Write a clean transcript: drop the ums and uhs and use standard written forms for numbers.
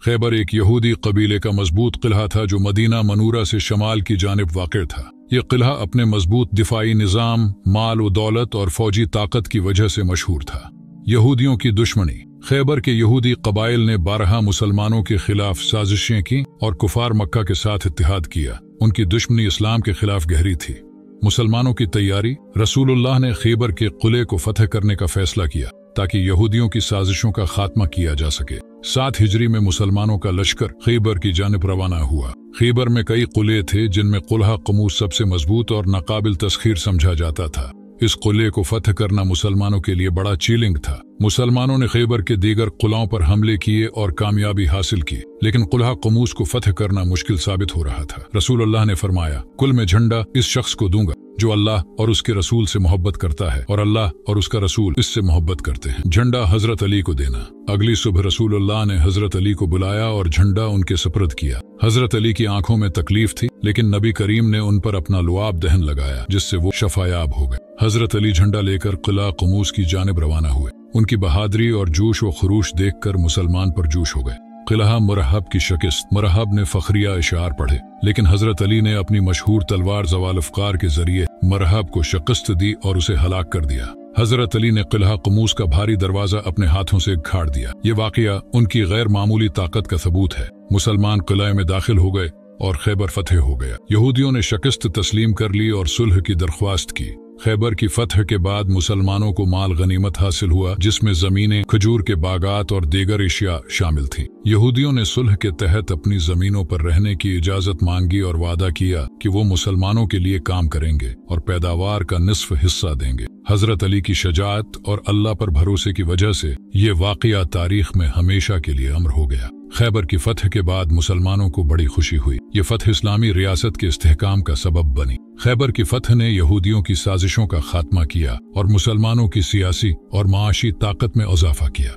खैबर एक यहूदी कबीले का मजबूत किला था जो मदीना मनूरा से शमाल की जानिब वाक़ था। यह किला अपने मजबूत दिफाई निज़ाम, माल व दौलत और फौजी ताकत की वजह से मशहूर था। यहूदियों की दुश्मनी। खैबर के यहूदी कबाइल ने 12 मुसलमानों के खिलाफ साजिशें की और कुफार मक्का के साथ इत्तिहाद किया। उनकी दुश्मनी इस्लाम के खिलाफ गहरी थी। मुसलमानों की तैयारी। रसूलुल्लाह ने खैबर के किले को फतह करने का फैसला किया ताकि यहूदियों की साजिशों का खात्मा किया जा सके। 7 हिजरी में मुसलमानों का लश्कर खैबर की जानिब रवाना हुआ। खैबर में कई किले थे जिनमें कुल्हा कमूस सबसे मजबूत और नाकाबिल तस्खीर समझा जाता था। इस किले को फतह करना मुसलमानों के लिए बड़ा चैलेंज था। मुसलमानों ने खैबर के दीगर किलों पर हमले किए और कामयाबी हासिल की, लेकिन कुल्हा कमूस को फतह करना मुश्किल साबित हो रहा था। रसूलुल्लाह ने फरमाया, कुल में झंडा इस शख्स को दूंगा जो अल्लाह और उसके रसूल से मोहब्बत करता है और अल्लाह और उसका रसूल इससे मोहब्बत करते हैं। झंडा हजरत अली को देना। अगली सुबह रसूलुल्लाह ने हजरत अली को बुलाया और झंडा उनके सुपुर्द किया। हजरत अली की आंखों में तकलीफ थी, लेकिन नबी करीम ने उन पर अपना लुआब दहन लगाया जिससे वो शफायाब हो गए। हजरत अली झंडा लेकर किला कमूस की जानिब रवाना हुए। उनकी बहादुरी और जोश व खरूश देखकर मुसलमान पर जोश हो गए। किला मुरहब की शिकस्त। मुरहब ने फखरिया इशार पढ़े, लेकिन हजरत अली ने अपनी मशहूर तलवार ज़वाल अफ़कार के जरिए मुरहब को शिकस्त दी और उसे हलाक कर दिया। हजरत अली ने किला कमूस का भारी दरवाजा अपने हाथों से उखाड़ दिया। ये वाकया उनकी गैर मामूली ताकत का सबूत है। मुसलमान किले में दाखिल हो गए और खैबर फतह हो गया। यहूदियों ने शिकस्त तस्लीम कर ली और सुलह की दरख्वास्त की। खैबर की फतह के बाद मुसलमानों को माल गनीमत हासिल हुआ, जिसमें जमीनें, खजूर के बागात और दीगर अशिया शामिल थीं। यहूदियों ने सुलह के तहत अपनी जमीनों पर रहने की इजाजत मांगी और वादा किया कि वो मुसलमानों के लिए काम करेंगे और पैदावार का निस्फ हिस्सा देंगे। हजरत अली की शजाअत और अल्लाह पर भरोसे की वजह से ये वाकया तारीख में हमेशा के लिए अमर हो गया। खैबर की फतह के बाद मुसलमानों को बड़ी खुशी हुई। ये फतह इस्लामी रियासत के इस्तेहकाम का सबब बनी। खैबर की फतह ने यहूदियों की साजिशों का खात्मा किया और मुसलमानों की सियासी और माशी ताकत में इजाफा किया।